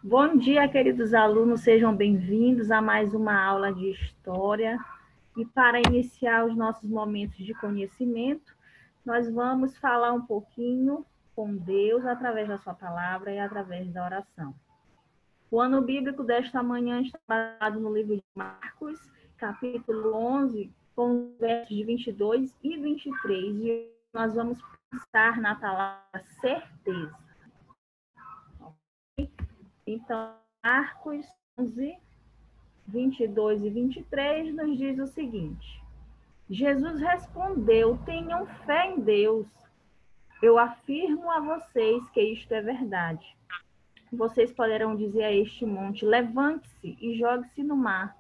Bom dia, queridos alunos, sejam bem-vindos a mais uma aula de História. E para iniciar os nossos momentos de conhecimento, nós vamos falar um pouquinho com Deus através da sua palavra e através da oração. O ano bíblico desta manhã está baseado no livro de Marcos, capítulo 11, com os versos de 22 e 23. E nós vamos pensar na palavra certeza. Então, Marcos 11, 22 e 23 nos diz o seguinte: Jesus respondeu: tenham fé em Deus. Eu afirmo a vocês que isto é verdade. Vocês poderão dizer a este monte: levante-se e jogue-se no mar.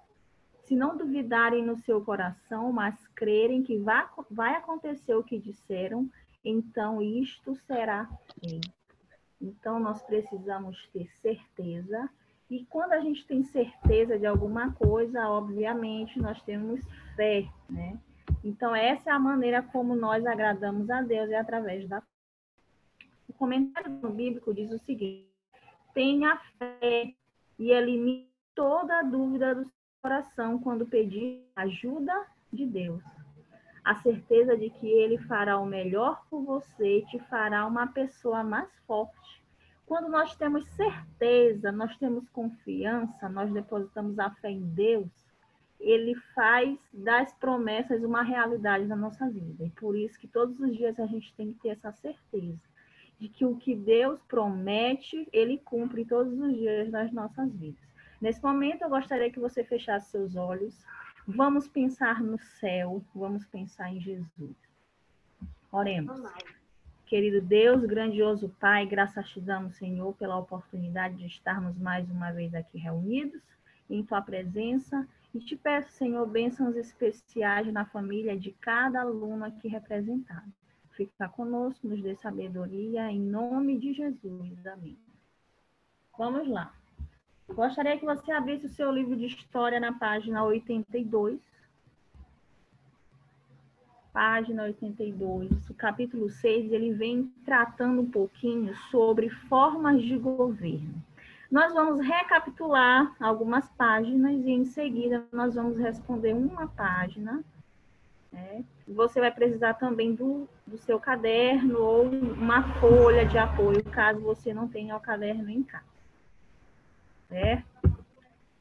Se não duvidarem no seu coração, mas crerem que vai acontecer o que disseram, então isto será feito. Então, nós precisamos ter certeza. E quando a gente tem certeza de alguma coisa, obviamente, nós temos fé, né? Então, essa é a maneira como nós agradamos a Deus, é através da fé. O comentário bíblico diz o seguinte: tenha fé e elimine toda a dúvida do seu coração quando pedir ajuda de Deus. A certeza de que Ele fará o melhor por você te fará uma pessoa mais forte. Quando nós temos certeza, nós temos confiança, nós depositamos a fé em Deus, Ele faz das promessas uma realidade na nossa vida. E por isso que todos os dias a gente tem que ter essa certeza de que o que Deus promete, Ele cumpre todos os dias das nossas vidas. Nesse momento, eu gostaria que você fechasse seus olhos. Vamos pensar no céu, vamos pensar em Jesus. Oremos. Querido Deus, grandioso Pai, graças te damos, Senhor, pela oportunidade de estarmos mais uma vez aqui reunidos em tua presença. E te peço, Senhor, bênçãos especiais na família de cada aluno aqui representado. Fica conosco, nos dê sabedoria, em nome de Jesus. Amém. Vamos lá. Gostaria que você abrisse o seu livro de história na página 82. Página 82, o capítulo 6, ele vem tratando um pouquinho sobre formas de governo. Nós vamos recapitular algumas páginas e em seguida nós vamos responder uma página. Né? Você vai precisar também do seu caderno ou uma folha de apoio, caso você não tenha o caderno em casa. Certo?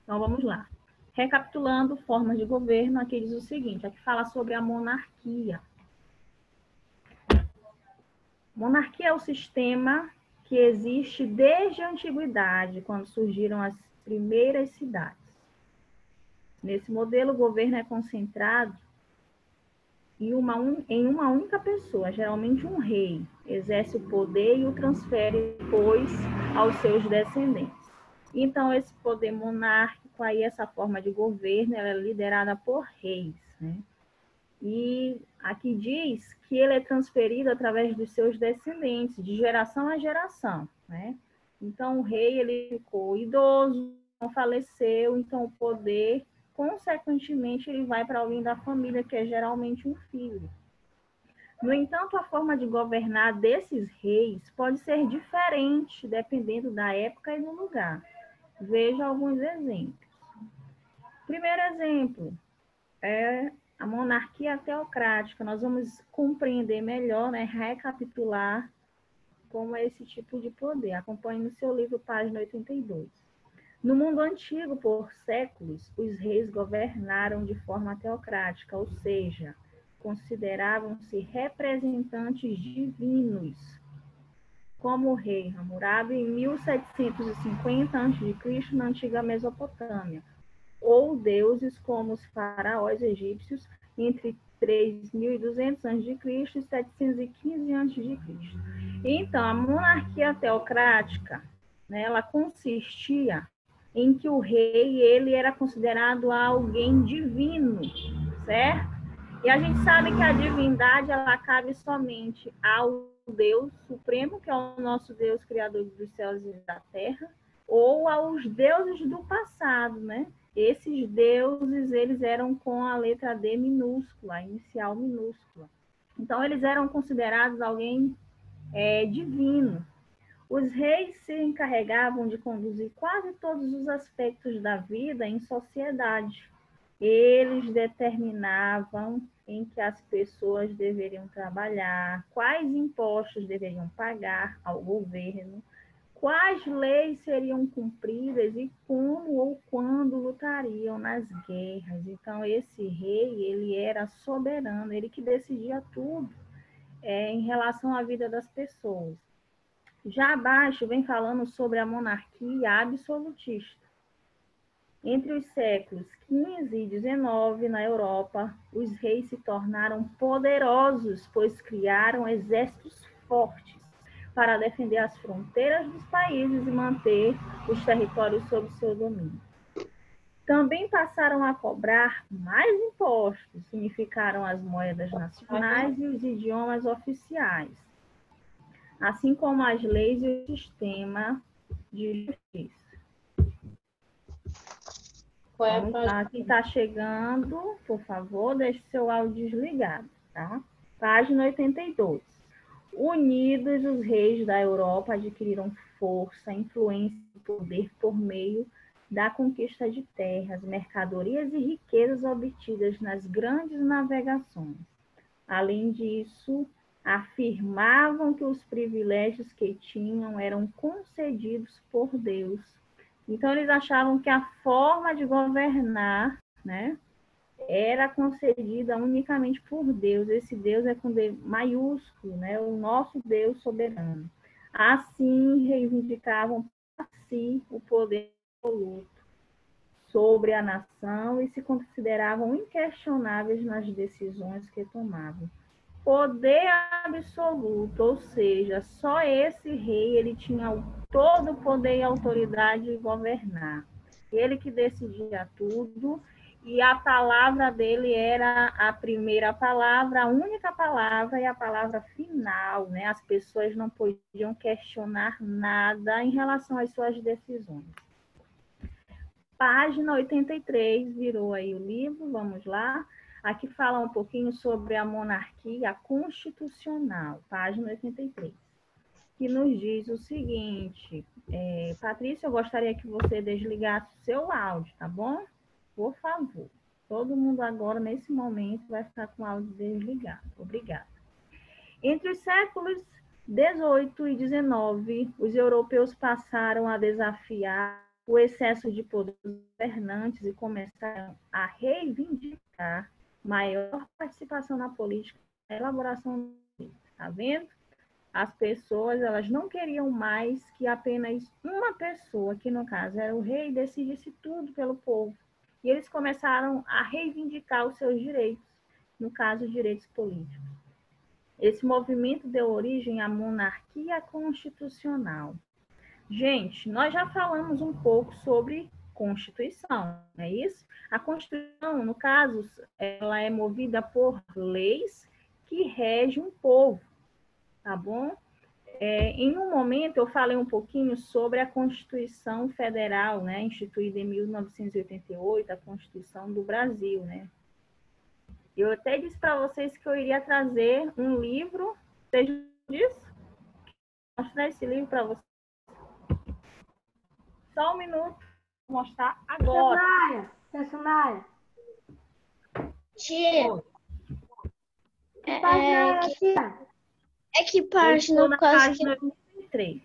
Então vamos lá. Recapitulando formas de governo, aqui diz o seguinte, aqui fala sobre a monarquia. Monarquia é o sistema que existe desde a antiguidade, quando surgiram as primeiras cidades. Nesse modelo, o governo é concentrado em uma única pessoa, geralmente um rei, exerce o poder e o transfere depois aos seus descendentes. Então, esse poder monárquico, aí, essa forma de governo, ela é liderada por reis, né? E aqui diz que ele é transferido através dos seus descendentes, de geração a geração, né? Então, o rei, ele ficou idoso, faleceu, então o poder, consequentemente, ele vai para alguém da família, que é geralmente um filho. No entanto, a forma de governar desses reis pode ser diferente, dependendo da época e do lugar. Veja alguns exemplos. Primeiro exemplo é a monarquia teocrática. Nós vamos compreender melhor, né, recapitular como é esse tipo de poder. Acompanhe no seu livro, página 82. No mundo antigo, por séculos, os reis governaram de forma teocrática, ou seja, consideravam-se representantes divinos, como o rei Hammurabi em 1750 a.C. na antiga Mesopotâmia, ou deuses como os faraós egípcios entre 3.200 a.C. e 715 a.C. Então, a monarquia teocrática, né, ela consistia em que o rei ele era considerado alguém divino, certo? E a gente sabe que a divindade ela cabe somente ao Deus Supremo, que é o nosso Deus criador dos céus e da terra, ou aos deuses do passado, né? Esses deuses, eles eram com a letra D minúscula, inicial minúscula. Então, eles eram considerados alguém divino. Os reis se encarregavam de conduzir quase todos os aspectos da vida em sociedade. Eles determinavam em que as pessoas deveriam trabalhar, quais impostos deveriam pagar ao governo, quais leis seriam cumpridas e como ou quando lutariam nas guerras. Então, esse rei, ele era soberano, ele que decidia tudo em relação à vida das pessoas. Já abaixo vem falando sobre a monarquia absolutista. Entre os séculos XV e XIX, na Europa, os reis se tornaram poderosos, pois criaram exércitos fortes para defender as fronteiras dos países e manter os territórios sob seu domínio. Também passaram a cobrar mais impostos, unificaram as moedas nacionais e os idiomas oficiais, assim como as leis e o sistema de justiça. Vamos lá, quem está chegando, por favor, deixe seu áudio desligado, tá? Página 82. Unidos, os reis da Europa adquiriram força, influência e poder por meio da conquista de terras, mercadorias e riquezas obtidas nas grandes navegações. Além disso, afirmavam que os privilégios que tinham eram concedidos por Deus. Então, eles achavam que a forma de governar, né, era concedida unicamente por Deus. Esse Deus é com D maiúsculo, né, o nosso Deus soberano. Assim, reivindicavam para si o poder absoluto sobre a nação e se consideravam inquestionáveis nas decisões que tomavam. Poder absoluto, ou seja, só esse rei ele tinha todo o poder e autoridade de governar. Ele que decidia tudo e a palavra dele era a primeira palavra, a única palavra e a palavra final, né? As pessoas não podiam questionar nada em relação às suas decisões. Página 83, virou aí o livro, vamos lá. Aqui fala um pouquinho sobre a monarquia constitucional, página 83, que nos diz o seguinte, Patrícia, eu gostaria que você desligasse o seu áudio, tá bom? Por favor. Todo mundo agora, nesse momento, vai ficar com o áudio desligado. Obrigada. Entre os séculos 18 e 19, os europeus passaram a desafiar o excesso de poder dos governantes e começaram a reivindicar maior participação na política, na elaboração do política. Tá vendo? As pessoas, elas não queriam mais que apenas uma pessoa, que no caso era o rei, decidisse tudo pelo povo. E eles começaram a reivindicar os seus direitos, no caso, direitos políticos. Esse movimento deu origem à monarquia constitucional. Gente, nós já falamos um pouco sobre Constituição, não é isso? A Constituição, no caso, ela é movida por leis que regem um povo, tá bom? Em um momento, eu falei um pouquinho sobre a Constituição Federal, né, instituída em 1988, a Constituição do Brasil, né? Eu até disse para vocês que eu iria trazer um livro, seja disso, vou mostrar esse livro para vocês. Só um minuto, vou mostrar agora. Personagem. Tia, Que página é, tia? é que Eu página estou na quase página 83.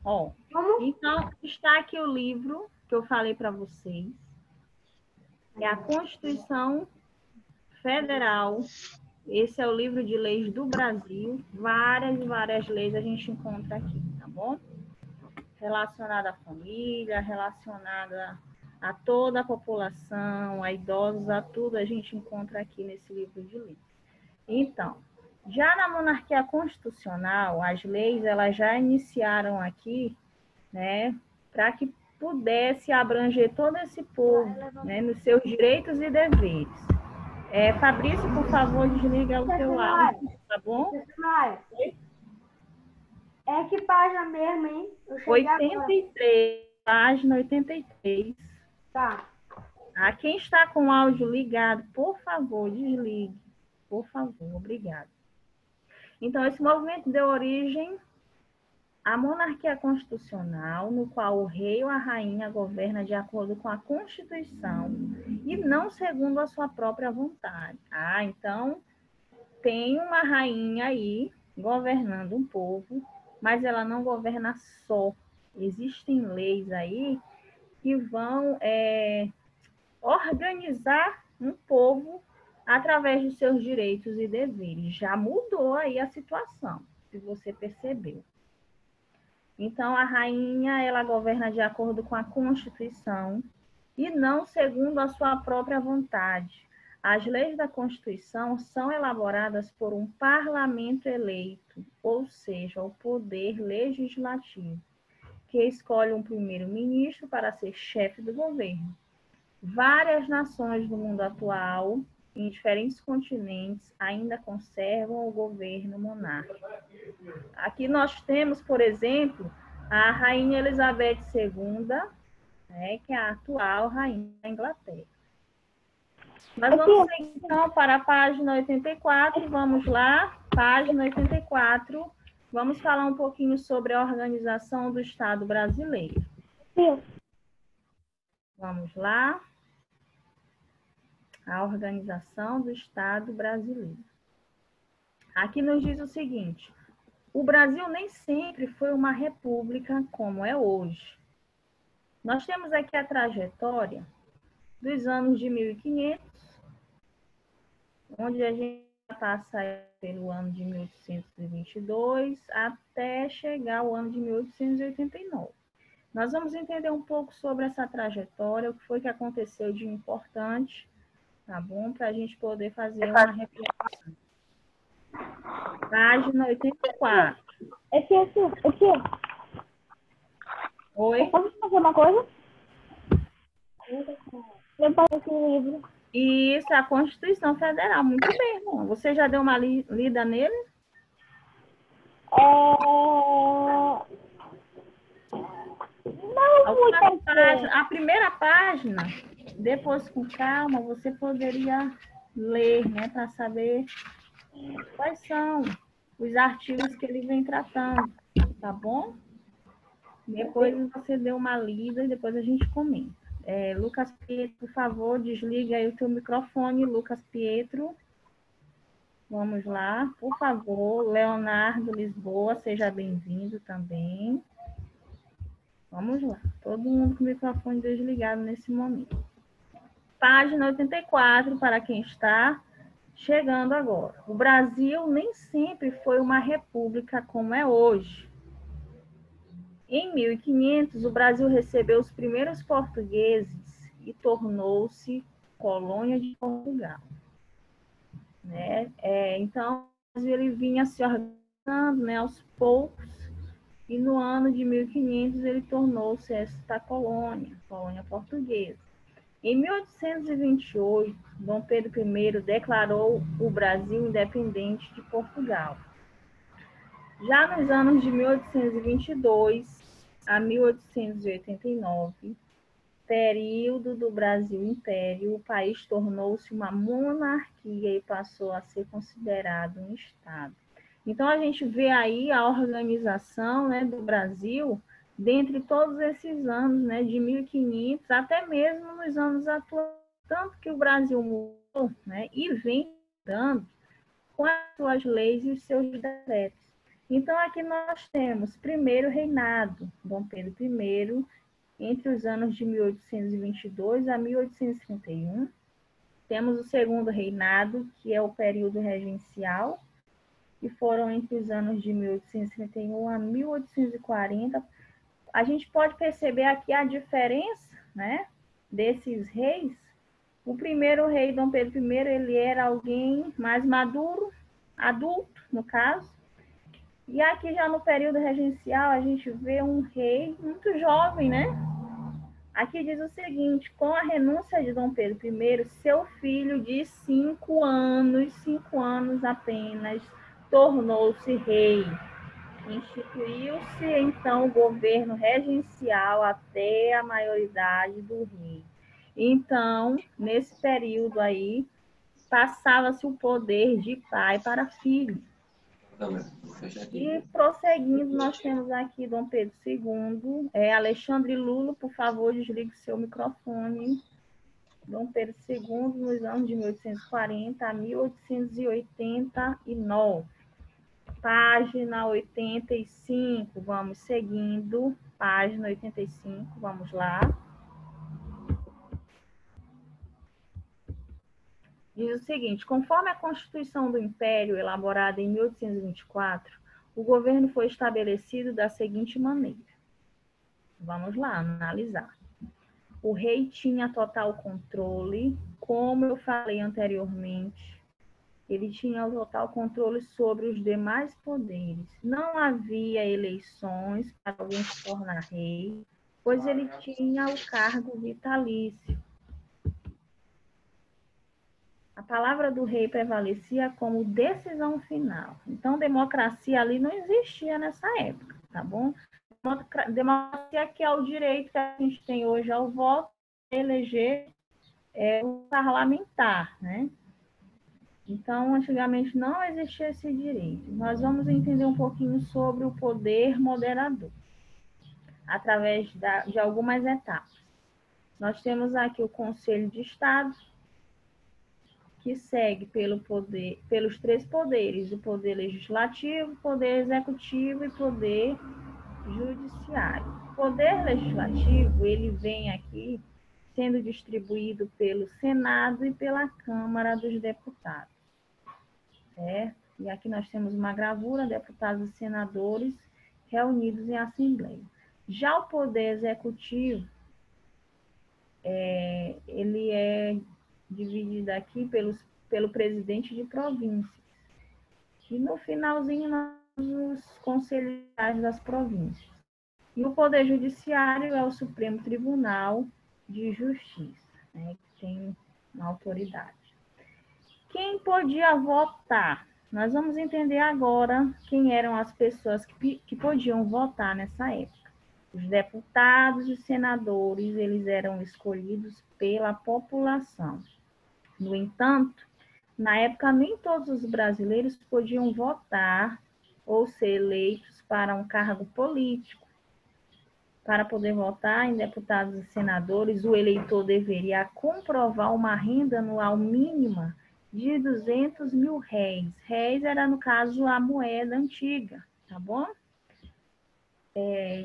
Ó, Vamos? então, está aqui o livro que eu falei para vocês. É a Constituição Federal. Esse é o livro de leis do Brasil. Várias e várias leis a gente encontra aqui, tá bom? Relacionada à família, relacionada a toda a população, a idosos, a tudo, a gente encontra aqui nesse livro de leis. Então, já na monarquia constitucional, as leis elas já iniciaram aqui, né, para que pudesse abranger todo esse povo, né, nos seus direitos e deveres. Fabrício, por favor, desliga o seu áudio, tá bom? É que página mesmo, hein? Eu cheguei 83, página 83. Tá. Quem está com o áudio ligado, por favor, desligue. Por favor, obrigada. Então, esse movimento deu origem A monarquia constitucional, no qual o rei ou a rainha governa de acordo com a Constituição e não segundo a sua própria vontade. Ah, então tem uma rainha aí governando um povo, mas ela não governa só. Existem leis aí que vão organizar um povo através de seus direitos e deveres. Já mudou aí a situação, se você percebeu. Então, a rainha, ela governa de acordo com a Constituição e não segundo a sua própria vontade. As leis da Constituição são elaboradas por um parlamento eleito, ou seja, o poder legislativo, que escolhe um primeiro-ministro para ser chefe do governo. Várias nações do mundo atual, em diferentes continentes, ainda conservam o governo monárquico. Aqui nós temos, por exemplo, a Rainha Elizabeth II, né, que é a atual Rainha da Inglaterra. Nós vamos então para a página 84, vamos lá, página 84, vamos falar um pouquinho sobre a organização do Estado brasileiro. Vamos lá. A organização do Estado brasileiro. Aqui nos diz o seguinte: o Brasil nem sempre foi uma república como é hoje. Nós temos aqui a trajetória dos anos de 1500, onde a gente passa pelo ano de 1822 até chegar ao ano de 1889. Nós vamos entender um pouco sobre essa trajetória, o que foi que aconteceu de importante, tá bom? Para a gente poder fazer uma reflexão. Página 84. Aqui. Oi? Eu posso fazer uma coisa? Eu posso esse livro. Isso, a Constituição Federal. Muito bem, irmão. Você já deu uma lida nele? Não muito. A primeira página, depois com calma, você poderia ler, né, para saber quais são os artigos que ele vem tratando, tá bom? Depois você dê uma lida e depois a gente comenta. Lucas Pietro, por favor, desliga aí o teu microfone, Lucas Pietro. Vamos lá, por favor. Leonardo Lisboa, seja bem-vindo também. Vamos lá, todo mundo com o microfone desligado nesse momento. Página 84, para quem está chegando agora. O Brasil nem sempre foi uma república como é hoje. Em 1500, o Brasil recebeu os primeiros portugueses e tornou-se colônia de Portugal. Né? Então, o Brasil ele vinha se organizando, né, aos poucos, e no ano de 1500 ele tornou-se esta colônia portuguesa. Em 1828, Dom Pedro I declarou o Brasil independente de Portugal. Já nos anos de 1822 a 1889, período do Brasil Império, o país tornou-se uma monarquia e passou a ser considerado um Estado. Então, a gente vê aí a organização, né, do Brasil dentre todos esses anos, né, de 1500 até mesmo nos anos atuais, tanto que o Brasil mudou, né, e vem mudando com as suas leis e os seus decretos. Então, aqui nós temos primeiro reinado, Dom Pedro I, entre os anos de 1822 a 1831. Temos o segundo reinado, que é o período regencial, que foram entre os anos de 1831 a 1840. A gente pode perceber aqui a diferença, né, desses reis. O primeiro rei, Dom Pedro I, ele era alguém mais maduro, adulto, no caso. E aqui já no período regencial, a gente vê um rei muito jovem, né? Aqui diz o seguinte: com a renúncia de Dom Pedro I, seu filho de 5 anos apenas, tornou-se rei. Instituiu-se então o governo regencial até a maioridade do rei. Então, nesse período aí, passava-se o poder de pai para filho. E prosseguindo, nós temos aqui Dom Pedro II. Alexandre Lulo, por favor, desligue seu microfone. Dom Pedro II, nos anos de 1840 a 1889. Página 85, vamos seguindo. Página 85, vamos lá. Diz o seguinte: conforme a Constituição do Império, elaborada em 1824, o governo foi estabelecido da seguinte maneira. Vamos lá, analisar. O rei tinha total controle, como eu falei anteriormente, ele tinha o total controle sobre os demais poderes. Não havia eleições para alguém se tornar rei, pois ele tinha o cargo vitalício. A palavra do rei prevalecia como decisão final. Então, democracia ali não existia nessa época, tá bom? Democracia que é o direito que a gente tem hoje ao voto, eleger um parlamentar, né? Então, antigamente não existia esse direito. Nós vamos entender um pouquinho sobre o poder moderador, através de algumas etapas. Nós temos aqui o Conselho de Estado, que segue pelos três poderes, o poder legislativo, poder executivo e poder judiciário. O poder legislativo, ele vem aqui sendo distribuído pelo Senado e pela Câmara dos Deputados. Certo? E aqui nós temos uma gravura, deputados e senadores reunidos em assembleia. Já o poder executivo, ele é dividido aqui pelo presidente de província. E no finalzinho, nós temos os conselheiros das províncias. E o poder judiciário é o Supremo Tribunal de Justiça, né, que tem uma autoridade. Quem podia votar? Nós vamos entender agora quem eram as pessoas que podiam votar nessa época. Os deputados e senadores, eles eram escolhidos pela população. No entanto, na época, nem todos os brasileiros podiam votar ou ser eleitos para um cargo político. Para poder votar em deputados e senadores, o eleitor deveria comprovar uma renda anual mínima de 200 mil réis. Réis era, no caso, a moeda antiga, tá bom?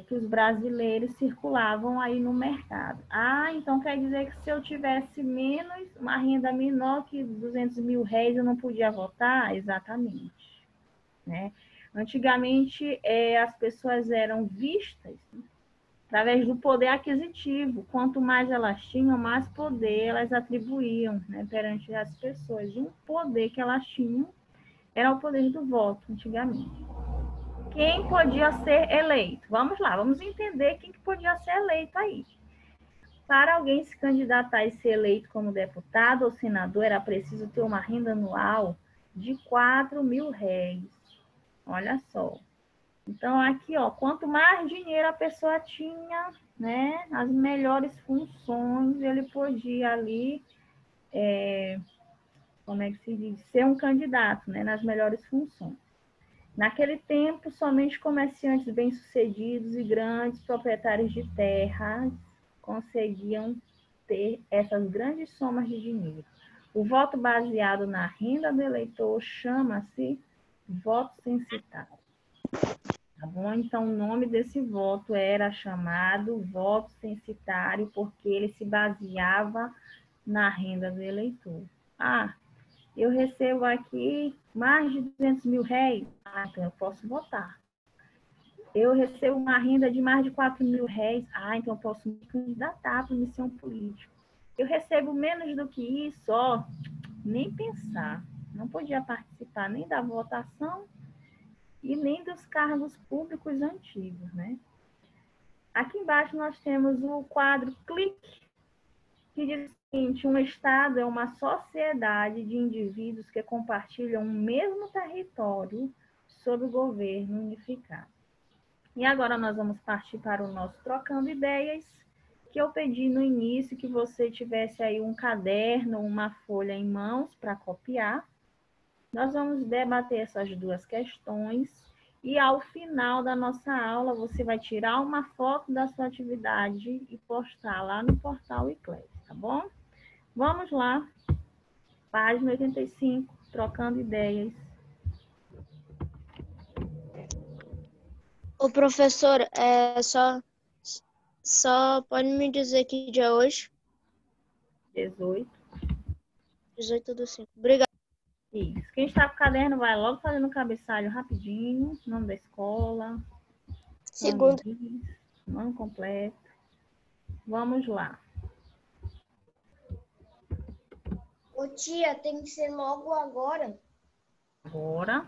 Que os brasileiros circulavam aí no mercado. Então quer dizer que se eu tivesse uma renda menor que 200 mil réis, eu não podia votar? Exatamente. Né? Antigamente, as pessoas eram vistas através do poder aquisitivo. Quanto mais elas tinham, mais poder elas atribuíam, né, perante as pessoas. E o poder que elas tinham era o poder do voto, antigamente. Quem podia ser eleito? Vamos lá, vamos entender quem que podia ser eleito aí. Para alguém se candidatar e ser eleito como deputado ou senador, era preciso ter uma renda anual de 4 mil réis. Olha só. Então, aqui, ó, quanto mais dinheiro a pessoa tinha, né, as melhores funções, ele podia ali, como é que se diz, ser um candidato, né, nas melhores funções. Naquele tempo, somente comerciantes bem-sucedidos e grandes proprietários de terras conseguiam ter essas grandes somas de dinheiro. O voto baseado na renda do eleitor chama-se voto censitário. Tá bom? Então, o nome desse voto era chamado voto censitário, porque ele se baseava na renda do eleitor. Eu recebo aqui mais de 200 mil réis, então eu posso votar. Eu recebo uma renda de mais de 4 mil réis, então eu posso me candidatar para missão política. Eu recebo menos do que isso, nem pensar. Não podia participar nem da votação e nem dos cargos públicos antigos, né? Aqui embaixo nós temos o quadro clique, que diz o seguinte: um Estado é uma sociedade de indivíduos que compartilham um mesmo território sob o governo unificado. E agora nós vamos partir para o nosso Trocando Ideias, que eu pedi no início que você tivesse aí um caderno, uma folha em mãos para copiar. Nós vamos debater essas duas questões e ao final da nossa aula você vai tirar uma foto da sua atividade e postar lá no portal Eclese, tá bom? Vamos lá, página 85, trocando ideias. Ô, professor, só pode me dizer que dia é hoje? 18. 18/5. Obrigada. Isso. Quem está com o caderno vai logo fazendo o cabeçalho rapidinho, nome da escola, Segunda. nome completo. Vamos lá. Ô, tia, tem que ser logo agora. Agora,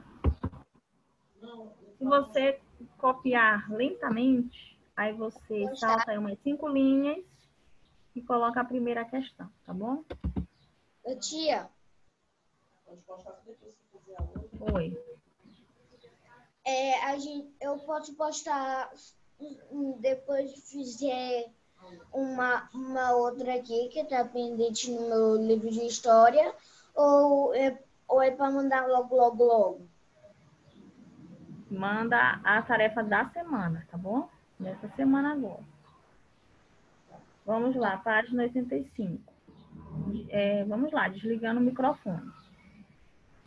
se você copiar lentamente, aí você salta aí umas 5 linhas e coloca a primeira questão, tá bom? Ô, tia, Oi. eu posso postar depois de fizer uma outra aqui que tá pendente no meu livro de história, ou é para mandar logo? Manda a tarefa da semana, tá bom? Dessa semana agora. Vamos lá, página 85. Vamos lá, desligando o microfone.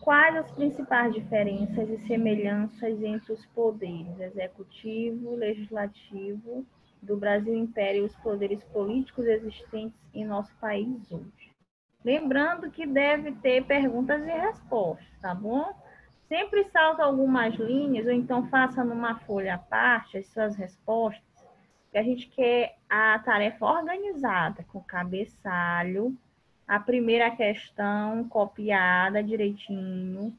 Quais as principais diferenças e semelhanças entre os poderes executivo, legislativo do Brasil Império e os poderes políticos existentes em nosso país hoje? Lembrando que deve ter perguntas e respostas, tá bom? Sempre salta algumas linhas, ou então faça numa folha à parte as suas respostas, que a gente quer a tarefa organizada, com cabeçalho, a primeira questão copiada direitinho,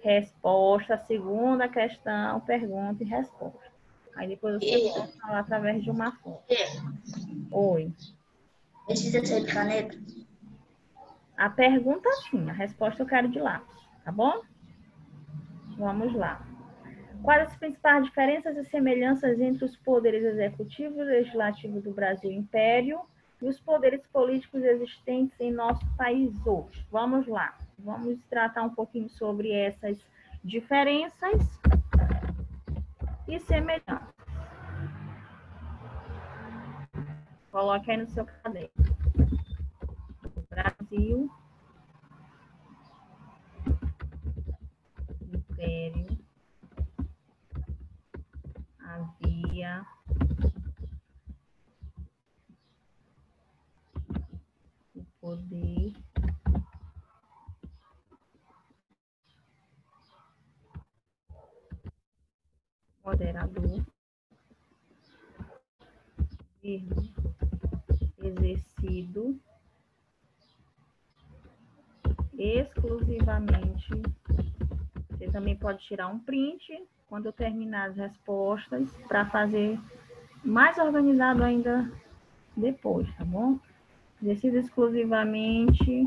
resposta, a segunda questão, pergunta e resposta. Aí depois você posta lá através de uma foto. Oi. Precisa ser de caneta? A pergunta sim, a resposta eu quero de lápis, tá bom? Vamos lá. Quais as principais diferenças e semelhanças entre os poderes executivo e legislativo do Brasil Império e os poderes políticos existentes em nosso país hoje? Vamos lá. Vamos tratar um pouquinho sobre essas diferenças e semelhanças. Coloque aí no seu caderno. Brasil Império havia o poder moderador exercido exclusivamente. Você também pode tirar um print quando eu terminar as respostas para fazer mais organizado ainda depois, tá bom? Exercido exclusivamente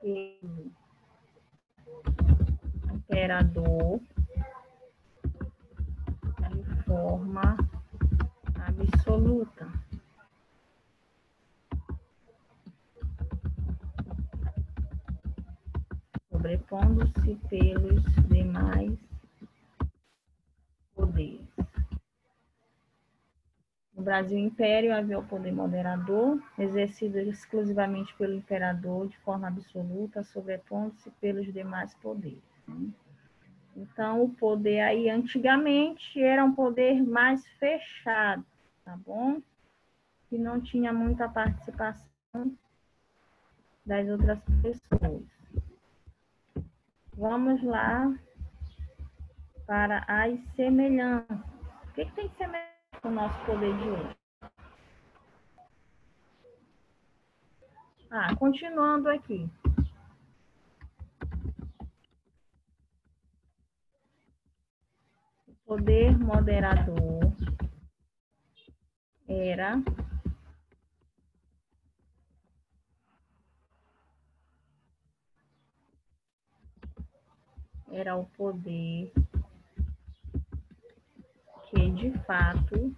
pelo imperador de forma absoluta. Sobrepondo-se pelos demais poderes. No Brasil Império havia o poder moderador, exercido exclusivamente pelo imperador de forma absoluta, sobrepondo-se pelos demais poderes. Então, o poder aí antigamente era um poder mais fechado, tá bom? Que não tinha muita participação das outras pessoas. Vamos lá para as semelhanças. O que tem semelhança com o nosso poder de hoje? Continuando aqui. O poder moderador era o poder que, de fato,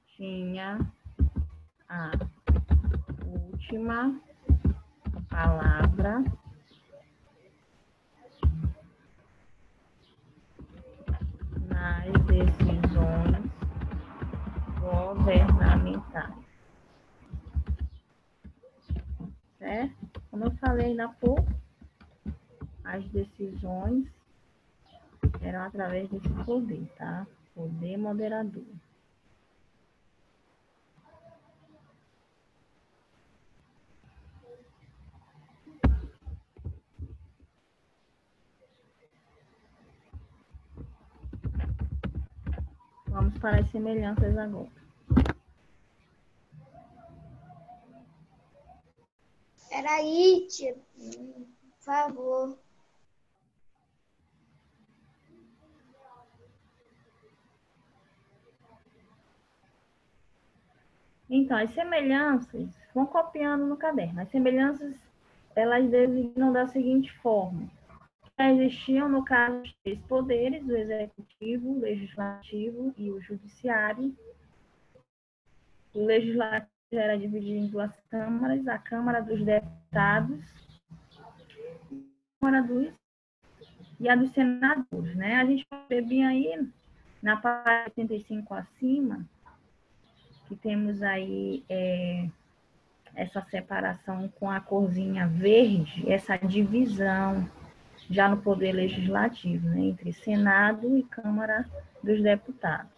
tinha a última palavra nas decisões governamentais. Certo? Como eu falei ainda há pouco, as decisões eram através desse poder, tá? Poder moderador. Vamos para as semelhanças agora. Peraí, tia. Por favor. Então, as semelhanças, vão copiando no caderno. As semelhanças, elas designam da seguinte forma. Existiam, no caso, os três poderes, o executivo, o legislativo e o judiciário. O legislativo era dividido em duas câmaras, a Câmara dos Deputados e a dos senadores, né? A gente percebe aí, na página 85 acima, que temos aí essa separação com a corzinha verde, essa divisão já no poder legislativo, né, entre Senado e Câmara dos Deputados.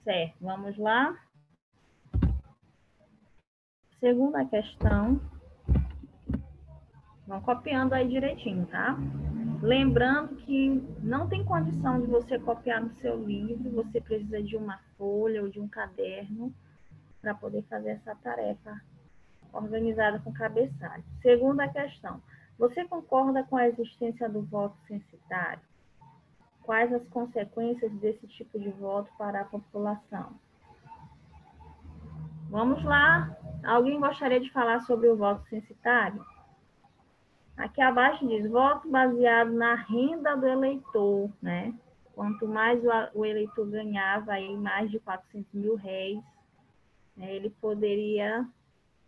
Certo, vamos lá. Segunda questão. Vão copiando aí direitinho, tá? Lembrando que não tem condição de você copiar no seu livro, você precisa de uma folha ou de um caderno para poder fazer essa tarefa organizada com cabeçalho. Segunda questão. Você concorda com a existência do voto censitário? Quais as consequências desse tipo de voto para a população? Vamos lá. Alguém gostaria de falar sobre o voto censitário? Aqui abaixo diz, voto baseado na renda do eleitor, né? Quanto mais o eleitor ganhava, aí mais de 400 mil réis, né, ele poderia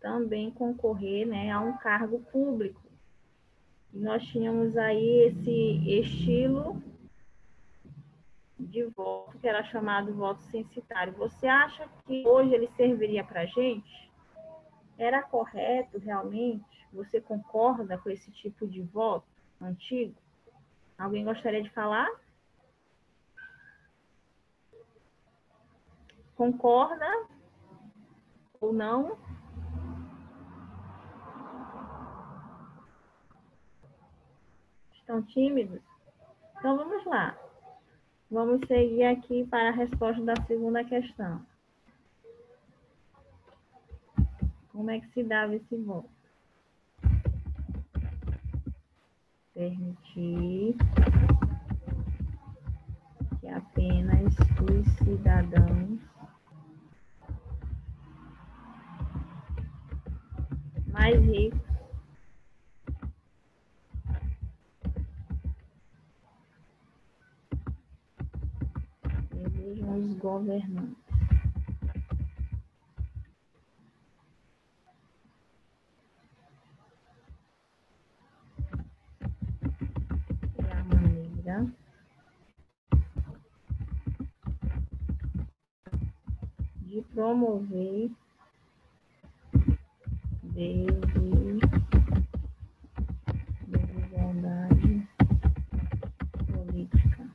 também concorrer, né, a um cargo público. E nós tínhamos aí esse estilo de voto, que era chamado voto censitário. Você acha que hoje ele serviria para a gente? Era correto, realmente? Você concorda com esse tipo de voto antigo? Alguém gostaria de falar? Concorda ou não? Estão tímidos? Então, vamos lá. Vamos seguir aqui para a resposta da segunda questão. Como é que se dava esse voto? Permitir que apenas os cidadãos mais ricos elejam os governantes. É a maneira promover desigualdade política.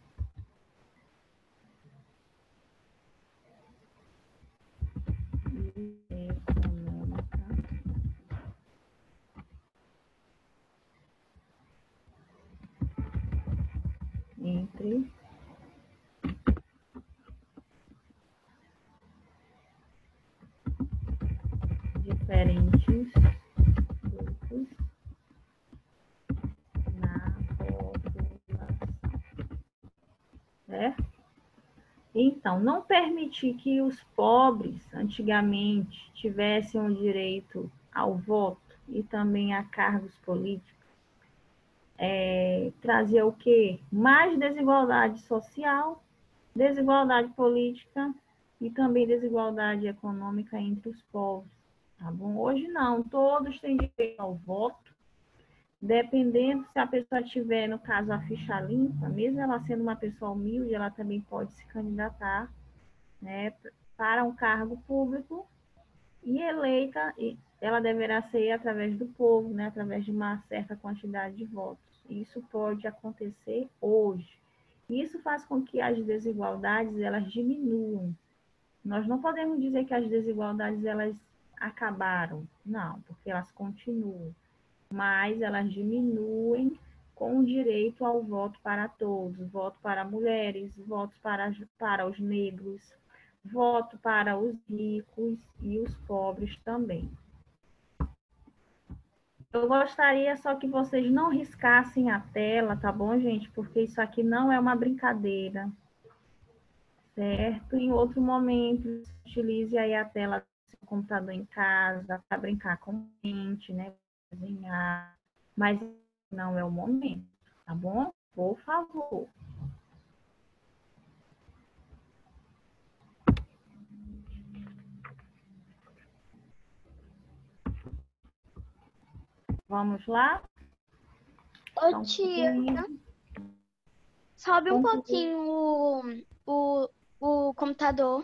E econômica entre diferentes grupos na população, certo? Então, não permitir que os pobres, antigamente, tivessem o direito ao voto e também a cargos políticos, trazia o quê? Mais desigualdade social, desigualdade política e também desigualdade econômica entre os povos, tá bom? Hoje não, todos têm direito ao voto, dependendo se a pessoa tiver, no caso, a ficha limpa, mesmo ela sendo uma pessoa humilde, ela também pode se candidatar, né, para um cargo público e eleita, e ela deverá ser através do povo, né, através de uma certa quantidade de votos. Isso pode acontecer hoje. Isso faz com que as desigualdades elas diminuam. Nós não podemos dizer que as desigualdades elas acabaram, não, porque elas continuam, mas elas diminuem com o direito ao voto para todos, voto para mulheres, voto para os negros, voto para os ricos e os pobres também. Eu gostaria só que vocês não riscassem a tela, tá bom, gente? Porque isso aqui não é uma brincadeira, certo? Em outro momento, utilize aí a tela do seu computador em casa para brincar com gente, né? Cozinhar, mas não é o momento, tá bom? Por favor. Vamos lá? Ô, tia, sobe um pouquinho o computador.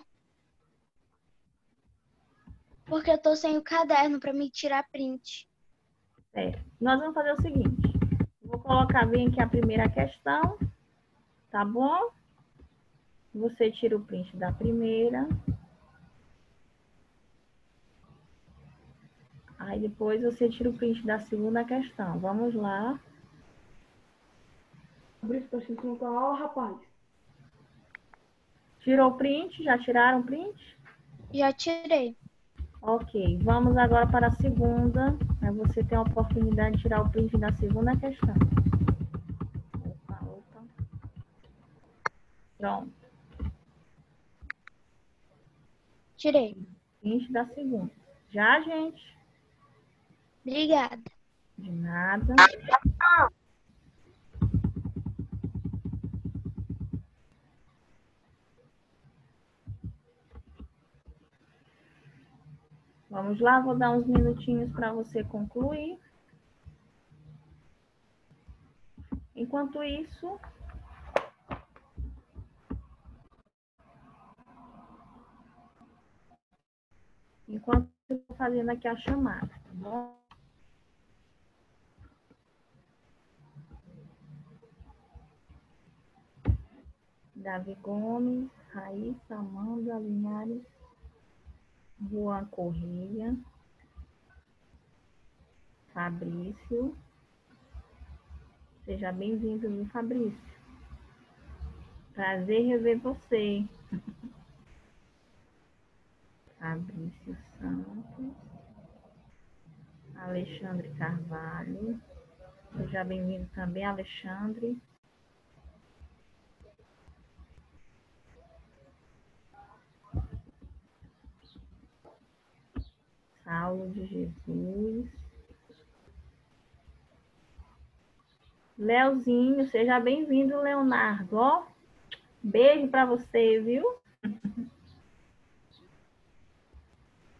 Porque eu tô sem o caderno para me tirar print. Nós vamos fazer o seguinte. Vou colocar bem aqui a primeira questão, tá bom? Você tira o print da primeira. Aí depois você tira o print da segunda questão. Vamos lá. Fabrício, tá assistindo a aula, rapaz? Tirou o print? Já tiraram o print? Já tirei. Ok, vamos agora para a segunda. Aí você tem a oportunidade de tirar o print da segunda questão. Opa. Pronto. Tirei. Print da segunda. Já, gente? Obrigada. De nada. Vamos lá, vou dar uns minutinhos para você concluir. Enquanto isso, eu estou fazendo aqui a chamada, tá bom? Davi Gomes, Raíssa, Amanda, Linhares, Juan Correia, Fabrício. Seja bem-vindo, viu, Fabrício? Prazer rever você. Fabrício Santos, Alexandre Carvalho. Seja bem-vindo também, Alexandre. Saulo de Jesus. Leozinho, seja bem-vindo, Leonardo. Ó, beijo para você, viu?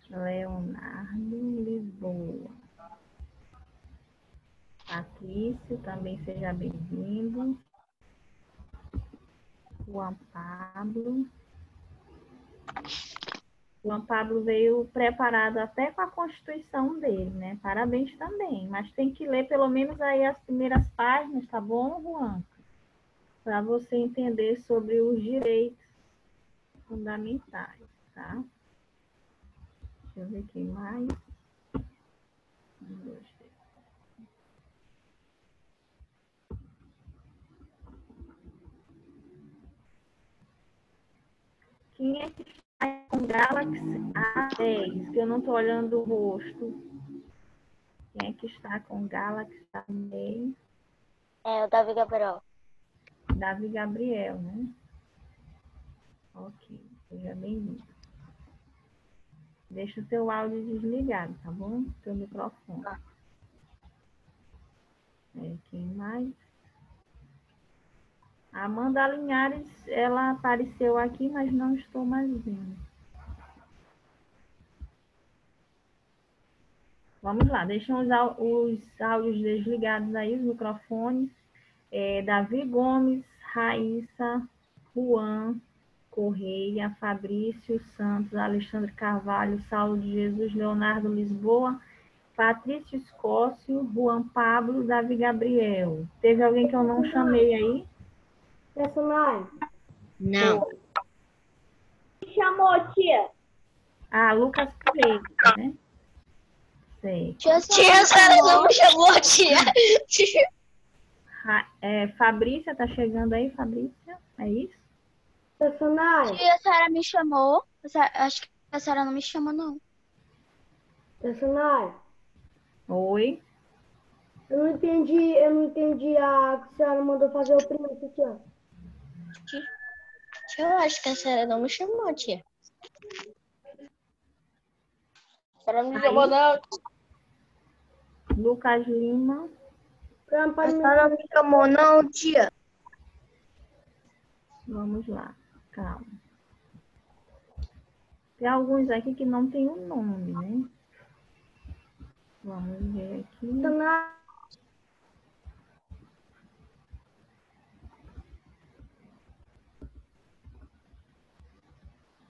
Leonardo Lisboa. Patrício, também seja bem-vindo. Juan Pablo. Juan Pablo veio preparado até com a Constituição dele, né? Parabéns também. Mas tem que ler pelo menos aí as primeiras páginas, tá bom, Juan? Para você entender sobre os direitos fundamentais, tá? Deixa eu ver quem mais. 1, 2, 3. Quem é que está com Galaxy A10? Que eu não estou olhando o rosto. Quem é que está com Galaxy A10? É o Davi Gabriel. Davi Gabriel, né? Ok, seja bem-vindo. Deixa o teu áudio desligado, tá bom? Teu microfone. Tá. Quem mais? A Amanda Linhares, ela apareceu aqui, mas não estou mais vendo. Vamos lá, deixa os áudios desligados aí, os microfones. Davi Gomes, Raíssa, Juan Correia, Fabrício Santos, Alexandre Carvalho, Saulo de Jesus, Leonardo Lisboa, Patrício Escócio, Juan Pablo, Davi Gabriel. Teve alguém que eu não chamei aí? Personagem. Não. Me chamou, tia. Ah, Lucas Pereira, né? Sei. Tia, a senhora não me chamou, tia. Fabrícia, tá chegando aí, Fabrícia? É isso? Personagem. Tia, a senhora me chamou. Acho que a senhora não me chamou, não. Personagem. Oi. Eu não entendi a que a senhora mandou fazer o print, tia. Tia, eu acho que a senhora não me chamou, tia. A senhora não me chamou, não. Lucas Lima. A senhora não me chamou, não, tia. Vamos lá, calma. Tem alguns aqui que não tem um nome, né? Vamos ver aqui. Personagem.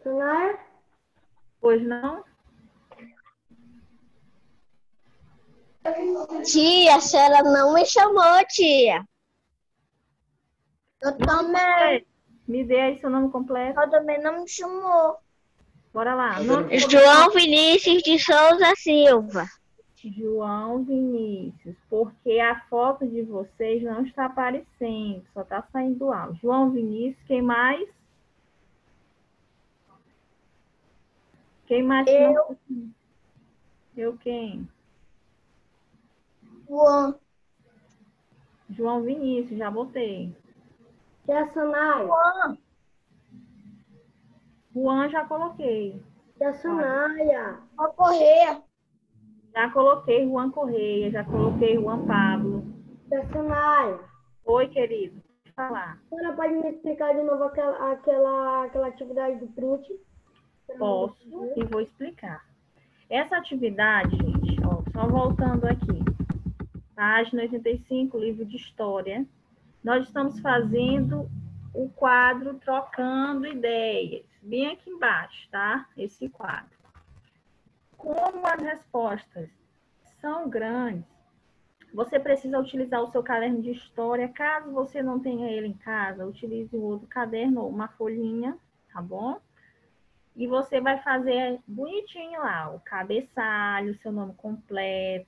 Personagem. Pois não? Tia, a senhora não me chamou, tia. Eu também. Me dê aí seu nome completo. Eu também não me chamou. Bora lá. Nome João Vinícius de Souza Silva. João Vinícius, porque a foto de vocês não está aparecendo, só está saindo áudio. João Vinícius, quem mais? Quem mais? Eu. Eu quem? Juan. João Vinícius, já botei. Personagem. Juan, já coloquei. Personagem. A Correia. Já coloquei Juan Correia, já coloquei Juan Pablo. Personagem. Oi, querido. Pode falar. A senhora pode me explicar de novo aquela atividade do print? Posso e vou explicar. Essa atividade, gente, ó, só voltando aqui. Página 85, livro de História. Nós estamos fazendo o quadro Trocando Ideias. Bem aqui embaixo, tá? Esse quadro. Como as respostas são grandes, você precisa utilizar o seu caderno de história. Caso você não tenha ele em casa, utilize um outro caderno ou uma folhinha, tá bom? E você vai fazer bonitinho lá, o cabeçalho, seu nome completo,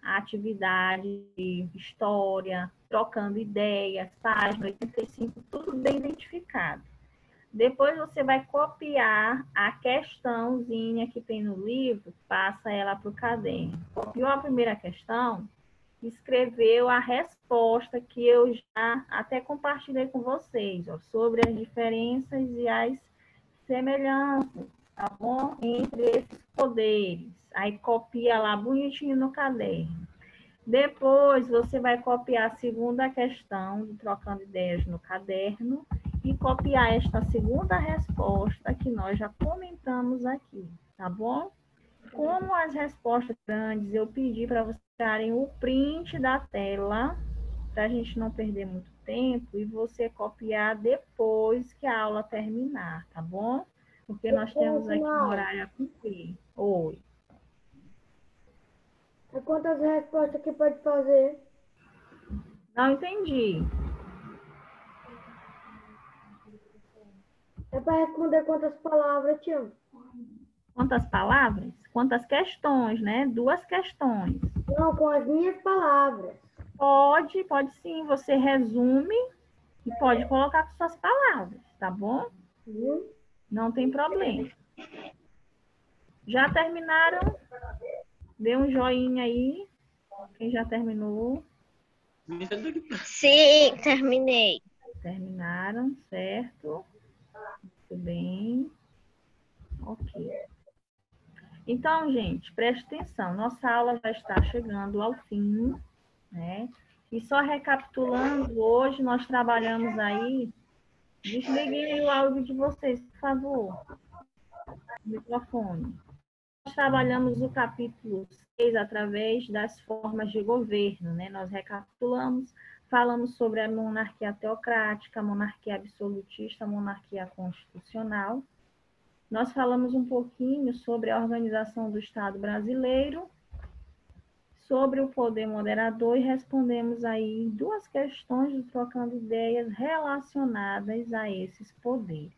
a atividade de história, trocando ideias, página 85, tudo bem identificado. Depois você vai copiar a questãozinha que tem no livro, passa ela para o caderno. Copiou a primeira questão, escreveu a resposta que eu já até compartilhei com vocês, ó, sobre as diferenças e as semelhanças, tá bom? Entre esses poderes. Aí copia lá bonitinho no caderno. Depois você vai copiar a segunda questão do Trocando Ideias no caderno e copiar esta segunda resposta que nós já comentamos aqui, tá bom? Como as respostas grandes, eu pedi para vocês tirarem o print da tela, para a gente não perder muito tempo, e você copiar depois que a aula terminar, tá bom? Porque nós temos aqui um horário a cumprir. Oi. Quantas respostas que pode fazer? Não entendi. É para responder quantas palavras, Tiago? Quantas palavras? Quantas questões, né? 2 questões. Não, com as minhas palavras. Pode sim. Você resume e pode colocar com suas palavras, tá bom? Não tem problema. Já terminaram? Dê um joinha aí. Quem já terminou? Sim, terminei. Terminaram, certo? Muito bem. Ok. Então, gente, preste atenção. Nossa aula já está chegando ao fim, né? E só recapitulando, hoje nós trabalhamos aí. Desliguem aí o áudio de vocês, por favor. O microfone. Nós trabalhamos o capítulo 6 através das formas de governo, né? Nós recapitulamos, falamos sobre a monarquia teocrática, a monarquia absolutista, a monarquia constitucional. Nós falamos um pouquinho sobre a organização do Estado brasileiro, sobre o poder moderador e respondemos aí 2 questões do Trocando Ideias relacionadas a esses poderes.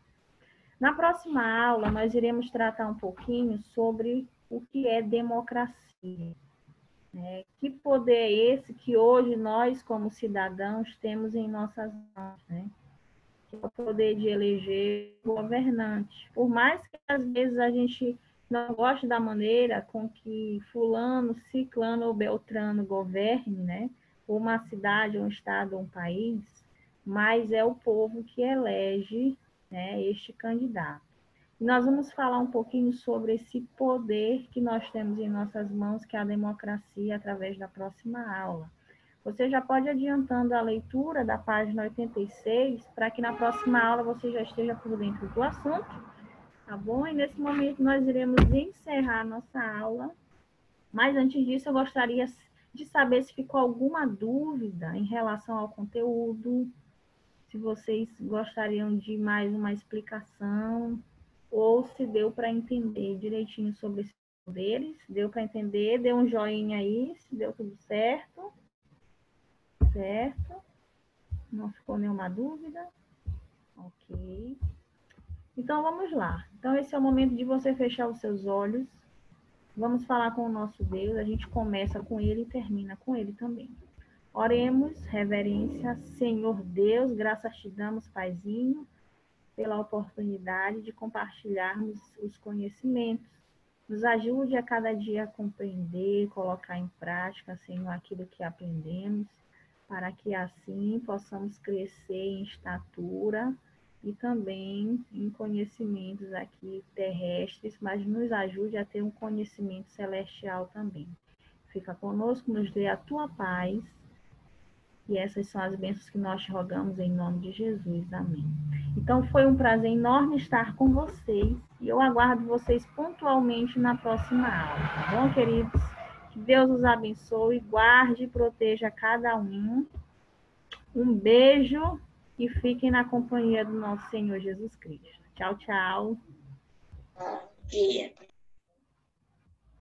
Na próxima aula, nós iremos tratar um pouquinho sobre o que é democracia. Né? Que poder é esse que hoje nós, como cidadãos, temos em nossas mãos, né? Que é o poder de eleger governante. Por mais que às vezes a gente não goste da maneira com que fulano, ciclano ou beltrano governe, né? Uma cidade, um estado, um país, mas é o povo que elege, né, este candidato. E nós vamos falar um pouquinho sobre esse poder que nós temos em nossas mãos, que é a democracia, através da próxima aula. Você já pode ir adiantando a leitura da página 86, para que na próxima aula você já esteja por dentro do assunto, tá bom? E nesse momento nós iremos encerrar nossa aula. Mas antes disso, eu gostaria de saber se ficou alguma dúvida em relação ao conteúdo, se vocês gostariam de mais uma explicação, ou se deu para entender direitinho sobre esses poderes. Deu para entender? Dê um joinha aí, se deu tudo certo. Certo? Não ficou nenhuma dúvida? Ok. Então, vamos lá. Então, esse é o momento de você fechar os seus olhos. Vamos falar com o nosso Deus. A gente começa com Ele e termina com Ele também. Oremos, reverência. Senhor Deus, graças te damos, Paizinho, pela oportunidade de compartilharmos os conhecimentos. Nos ajude a cada dia a compreender, colocar em prática, Senhor, aquilo que aprendemos, para que assim possamos crescer em estatura e também em conhecimentos aqui terrestres, mas nos ajude a ter um conhecimento celestial também. Fica conosco, nos dê a tua paz, e essas são as bênçãos que nós te rogamos em nome de Jesus. Amém. Então, foi um prazer enorme estar com vocês, e eu aguardo vocês pontualmente na próxima aula, tá bom, queridos? Que Deus os abençoe, guarde e proteja cada um. Um beijo e fiquem na companhia do nosso Senhor Jesus Cristo. Tchau, tchau. Bom dia.